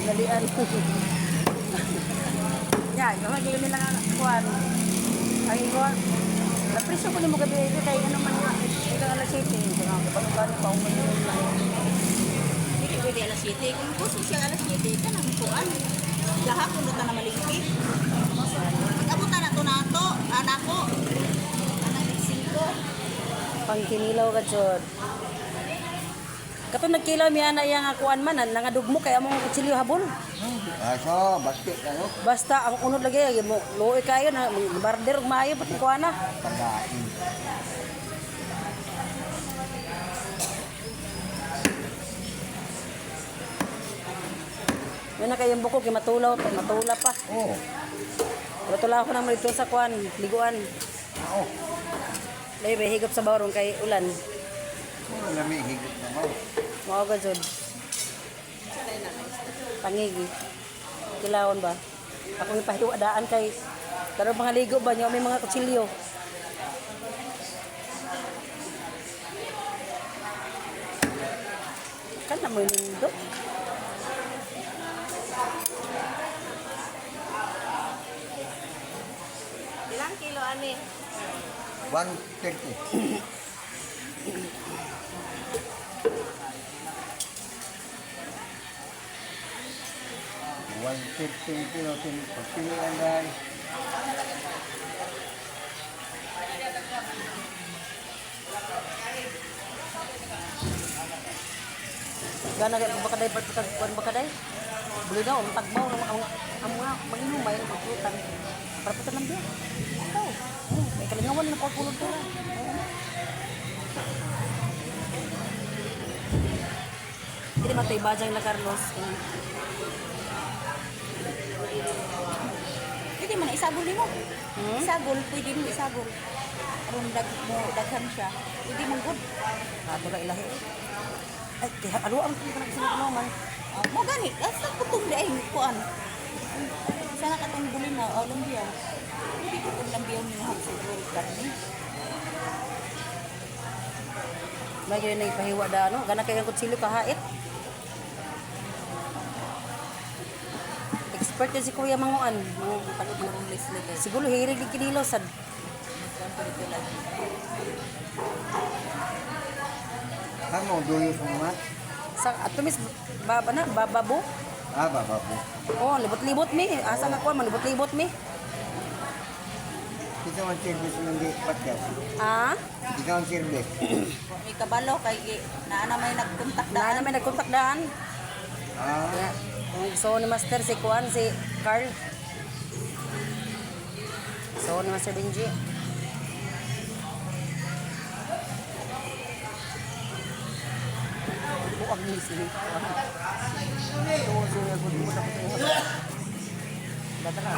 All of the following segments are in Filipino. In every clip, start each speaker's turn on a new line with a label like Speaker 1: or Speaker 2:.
Speaker 1: Dalian. Yan, kung hindi nila kuhan. Ay, kuhan. Napresyo ko ni mo gabi kay ano man nga. Ikaw alas 7. Kung gano'n pa umayon na.
Speaker 2: Hindi pwede alas 7. Kung gusto siya alas 7, ka nang kuan. Gahapon na ta na malingki. Pag-abutan na to anak ko. Anak ni 5.
Speaker 1: Pangkinilaw ka, Jod. Kato nagkilaw mi ana yang akuan man nangadugmo kay among kutsilyo habol.
Speaker 3: Aso, basket ano?
Speaker 1: Basta ang unod lagi mo luoy kayo na barder ug maayo pati kuana.
Speaker 3: Pagkain.
Speaker 1: Yan na kayong buko kay matulaw pa.
Speaker 3: Oo.
Speaker 1: Matulaw ko na mo dito sa kuan, liguan.
Speaker 3: Oo.
Speaker 1: Lay higop sa bawrong kay ulan.
Speaker 3: Oo, lami higit na mo.
Speaker 1: Mao ka, Jod. Pangigi. Kilawon ba? Ako ipahiwadaan kay karon mga ligo ba niyo may mga kutsilyo. Kan mo nindo.
Speaker 2: Ilang kilo ani?
Speaker 3: 130. One 15 kilo, pagpilihan dahil.
Speaker 1: Gana kay bakaday pagkuan bakaday. Buli daw ang tagbaw ang mga mag-inumay ng pagkutan. Para putan lang dia. Oh, may kalingawan na pagpulod ko. Hindi matay bajang na Carlos.
Speaker 2: Pwede man isagol nimo.
Speaker 1: Hmm?
Speaker 2: Isagol, pwede mo isagol. Aron daghan siya. Pwede man gud.
Speaker 1: Ato ka ilahi. Ay, alo ang kanang sino man.
Speaker 2: Mo gani, asa putong dai kuan. Sana katong bulin na alam biya. Hindi ko kung lambiyaw ni hang siguro karni.
Speaker 1: May gyud na ipahiwa da ano, gana kay ang kutsilyo kahait. Expert din si Kuya Manguan.
Speaker 2: Pagkatong Leslie guys.
Speaker 1: Siguro hirig din kinilo sad.
Speaker 3: Ano, duyo sa mga?
Speaker 1: Sa atumis baba na bababo.
Speaker 3: Ah, baba po.
Speaker 1: Oh, libot-libot mi. Asa na ko man libot-libot mi.
Speaker 3: Ikaw ang service ng di patyas.
Speaker 1: Ah,
Speaker 3: Ikaw ang service.
Speaker 2: May kabalo kay naana may nagkontak
Speaker 1: na
Speaker 2: daan.
Speaker 1: namin nagkontak daan.
Speaker 3: Ah,
Speaker 1: Ya. So ni Master si Kuan si Carl. So ni Master Benji. Buang ni sini. Ito siya gud mo na ko. Datara.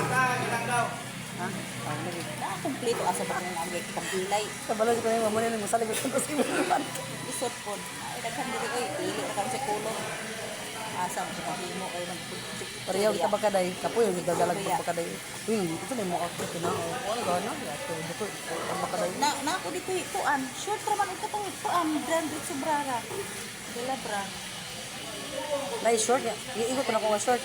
Speaker 1: Ha? Ang lagi.
Speaker 2: Na kompleto asa ba kung ang pagpilay.
Speaker 1: Kabalo ko ni mo ni mo sa libot ko si mo.
Speaker 2: Isot pod. Ay daghan diri kay dili na kami sa kulong. Asa mo mahimo kay nag
Speaker 1: Pareho kita bakaday, kapoy yung gagalag pa bakaday. Uy, ito na mo ako tinao. Ano gana? Ito dito ang bakaday.
Speaker 2: Na ako dito ituan. Short ra man ito tong ituan. Branded Sobrara. Delabra.
Speaker 1: Lai short ya. Iikot ko na ko nga short.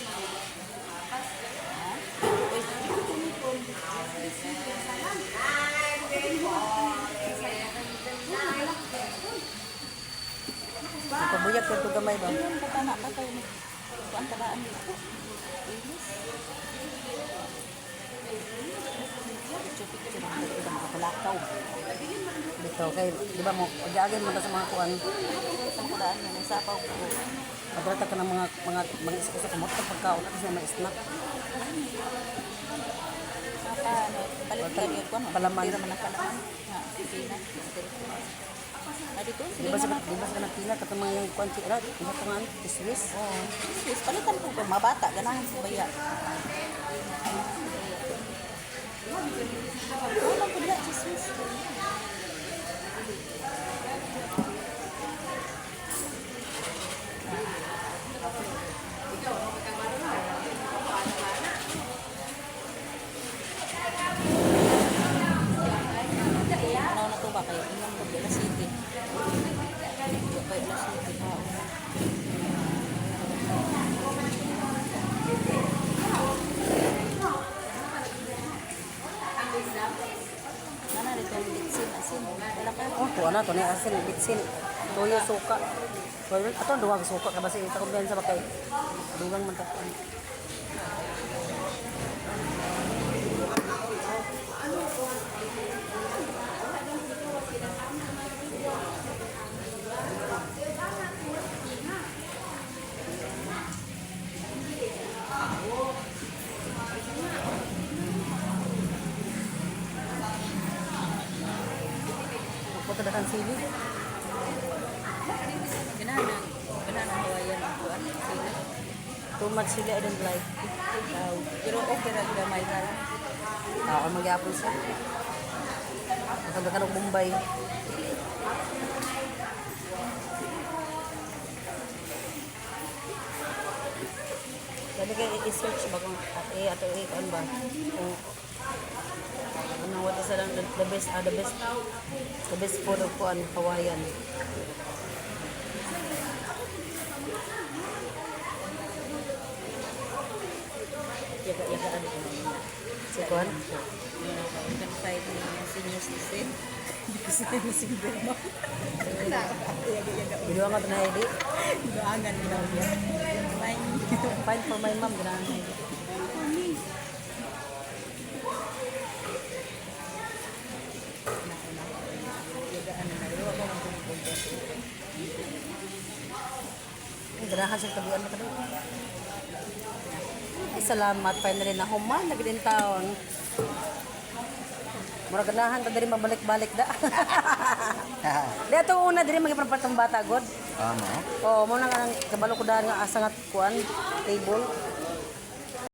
Speaker 1: Pabuyag ko ito gamay ba?
Speaker 2: Ayun ko tana ba kayo ni kuan tadaan dito. Ilis. Picture ang dito mga kulakaw.
Speaker 1: Dito kay di ba mo pag-agin mo na sa mga kuan.
Speaker 2: Sa tadaan na nasapaw ko.
Speaker 1: Padrata ka ng mga isa-isa mo pagkaon at siya may snack.
Speaker 2: Palit ka yun kuan.
Speaker 1: Palaman.
Speaker 2: Tira man ang palaman. Ha, sina. Na dito
Speaker 1: Di ba sa nakila katong mga yung kuan si Rad, isa pa nga Swiss.
Speaker 2: Oh, sis, palitan ko ko mabata ganahan sa baya. Wala ko dila si sis. Ano na to ba kayo? Inyong ko dila city. Dila city ha.
Speaker 1: na to ni asin bitsin. Toyo suka. Toyo ato duwag suka ka basi ita kumbiyansa ba kay dugang man ta. Punta na kang sili.
Speaker 2: Ganana Hawaiian ang kuan. Sila.
Speaker 1: Too much sili, I don't like.
Speaker 2: Pero okay ra gamay ka lang.
Speaker 1: Ako magyapon siya. Maganda ka ng Mumbai. Dali kayo i-search ba kung ato ano ba? Kung ano what is the best food of kuan Hawaiian.
Speaker 2: Yaga-yagaan ko.
Speaker 1: Si kuan?
Speaker 2: You can find me senior citizen. Because I'm a single mom. Yaga-yaga.
Speaker 1: Biduwa nga ito na ID.
Speaker 2: Doangan mo daw yan. Fine.
Speaker 1: Fine for my mom. Ganahan na ID.
Speaker 2: Yagaan na na. Iwa ko ng pumupunta.
Speaker 1: Ganahan siya tabian mo ka doon. Ay, salamat. Finally na human. Nagdin taon. Mura ganahan ta diri mabalik-balik da. Di ato una diri magipampatong bata god.
Speaker 3: Tama.
Speaker 1: Oh, mo nang kabalo ko daan nga asa nga kuan table.